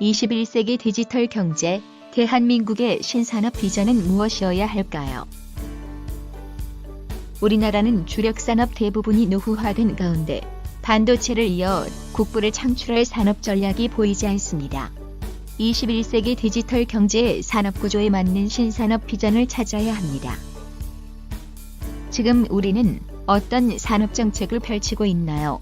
21세기 디지털 경제, 대한민국의 신산업 비전은 무엇이어야 할까요? 우리나라는 주력 산업 대부분이 노후화된 가운데 반도체를 이어 국부를 창출할 산업 전략이 보이지 않습니다. 21세기 디지털 경제의 산업 구조에 맞는 신산업 비전을 찾아야 합니다. 지금 우리는 어떤 산업 정책을 펼치고 있나요?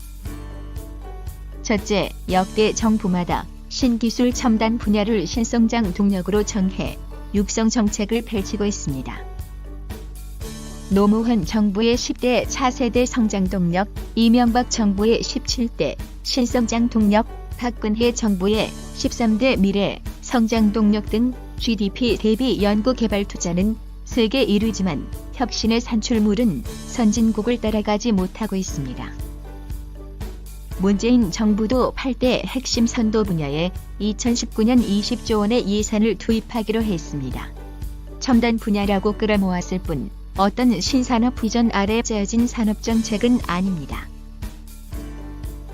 첫째, 역대 정부마다 신기술 첨단 분야를 신성장 동력으로 정해 육성 정책을 펼치고 있습니다. 노무현 정부의 10대 차세대 성장 동력, 이명박 정부의 17대 신성장 동력, 박근혜 정부의 13대 미래 성장 동력 등 GDP 대비 연구개발 투자는 세계 1위지만 혁신의 산출물은 선진국을 따라가지 못하고 있습니다. 문재인 정부도 8대 핵심 선도 분야에 2019년 20조 원의 예산을 투입하기로 했습니다. 첨단 분야라고 끌어모았을 뿐 어떤 신산업 비전 아래 짜여진 산업정책은 아닙니다.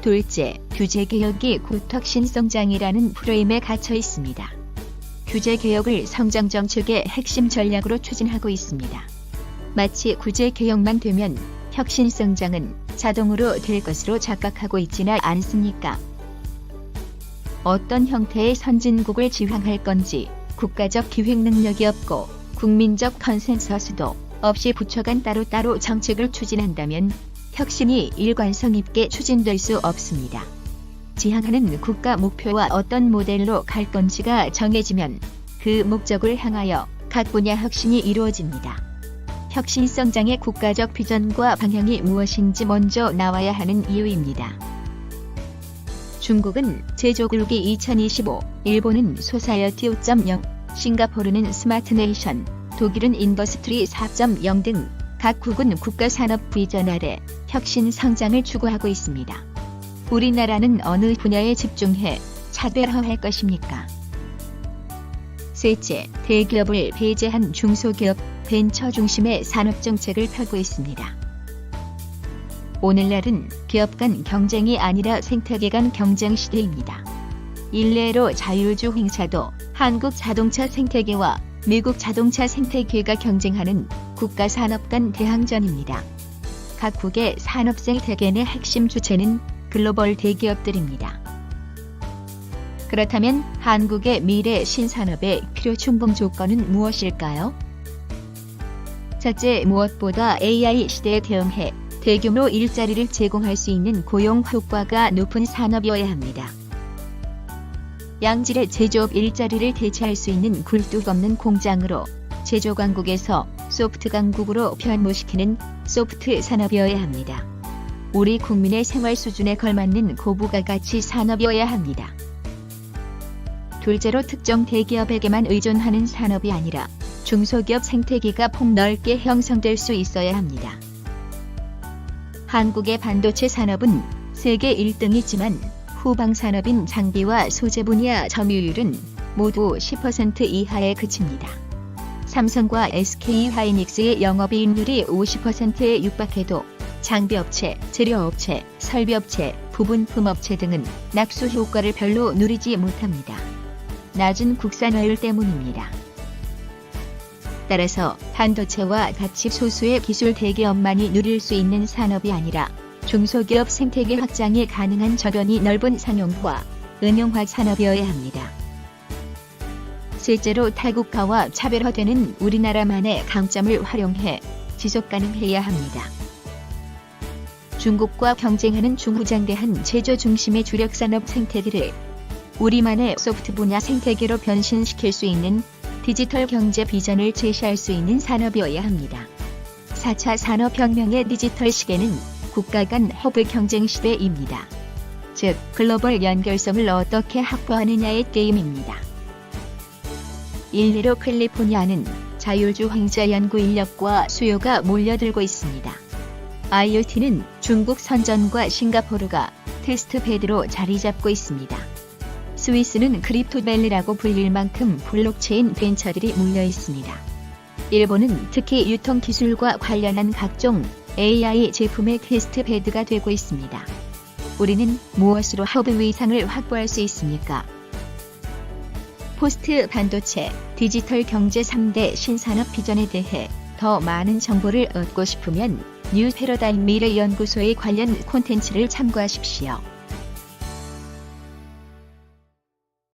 둘째, 규제개혁이 곧 혁신성장이라는 프레임에 갇혀 있습니다. 규제개혁을 성장정책의 핵심 전략으로 추진하고 있습니다. 마치 규제개혁만 되면 혁신성장은 자동으로 될 것으로 착각하고 있지는 않습니까? 어떤 형태의 선진국을 지향할 건지 국가적 기획 능력이 없고 국민적 컨센서스도 없이 부처 간 따로따로 정책을 추진한다면 혁신이 일관성 있게 추진될 수 없습니다. 지향하는 국가 목표와 어떤 모델로 갈 건지가 정해지면 그 목적을 향하여 각 분야 혁신이 이루어집니다. 혁신성장의 국가적 비전과 방향이 무엇인지 먼저 나와야 하는 이유입니다. 중국은 제조국이 2025, 일본은 소사이어티 5.0, 싱가포르는 스마트 네이션, 독일은 인더스트리 4.0 등 각국은 국가산업 비전 아래 혁신 성장을 추구하고 있습니다. 우리나라는 어느 분야에 집중해 차별화할 것입니까? 셋째, 대기업을 배제한 중소기업, 벤처 중심의 산업정책을 펴고 있습니다. 오늘날은 기업 간 경쟁이 아니라 생태계 간 경쟁 시대입니다. 일례로 자율주 행사도 한국 자동차 생태계와 미국 자동차 생태계가 경쟁하는 국가 산업 간 대항전입니다. 각국의 산업 생태계 내 핵심 주체는 글로벌 대기업들입니다. 그렇다면 한국의 미래 신산업의 필요 충분 조건은 무엇일까요? 첫째, 무엇보다 AI 시대에 대응해 대규모 일자리를 제공할 수 있는 고용 효과가 높은 산업이어야 합니다. 양질의 제조업 일자리를 대체할 수 있는 굴뚝 없는 공장으로 제조 강국에서 소프트 강국으로 변모시키는 소프트 산업이어야 합니다. 우리 국민의 생활 수준에 걸맞는 고부가가치 산업이어야 합니다. 둘째로 특정 대기업에게만 의존하는 산업이 아니라 중소기업 생태계가 폭넓게 형성될 수 있어야 합니다. 한국의 반도체 산업은 세계 1등이지만 후방 산업인 장비와 소재 분야 점유율은 모두 10% 이하에 그칩니다. 삼성과 SK하이닉스의 영업이익률이 50%에 육박해도 장비업체, 재료업체, 설비업체, 부분품업체 등은 낙수 효과를 별로 누리지 못합니다. 낮은 국산화율 때문입니다. 따라서 반도체와 같이 소수의 기술 대기업만이 누릴 수 있는 산업이 아니라 중소기업 생태계 확장이 가능한 저변이 넓은 상용화, 응용화 산업이어야 합니다. 실제로 탈국가와 차별화되는 우리나라만의 강점을 활용해 지속 가능해야 합니다. 중국과 경쟁하는 중후장대한 제조 중심의 주력 산업 생태계를 우리만의 소프트 분야 생태계로 변신시킬 수 있는 디지털 경제 비전을 제시할 수 있는 산업이어야 합니다. 4차 산업혁명의 디지털 시대는 국가 간 허브 경쟁 시대입니다. 즉, 글로벌 연결성을 어떻게 확보하느냐의 게임입니다. 일례로 캘리포니아는 자율주 행자 연구 인력과 수요가 몰려들고 있습니다. IoT는 중국 선전과 싱가포르가 테스트 베드로 자리 잡고 있습니다. 스위스는 크립토밸리라고 불릴 만큼 블록체인 벤처들이 몰려 있습니다. 일본은 특히 유통기술과 관련한 각종 AI 제품의 테스트 베드가 되고 있습니다. 우리는 무엇으로 허브 위상을 확보할 수 있습니까? 포스트 반도체, 디지털 경제 3대 신산업 비전에 대해 더 많은 정보를 얻고 싶으면 뉴 패러다임 미래연구소의 관련 콘텐츠를 참고하십시오.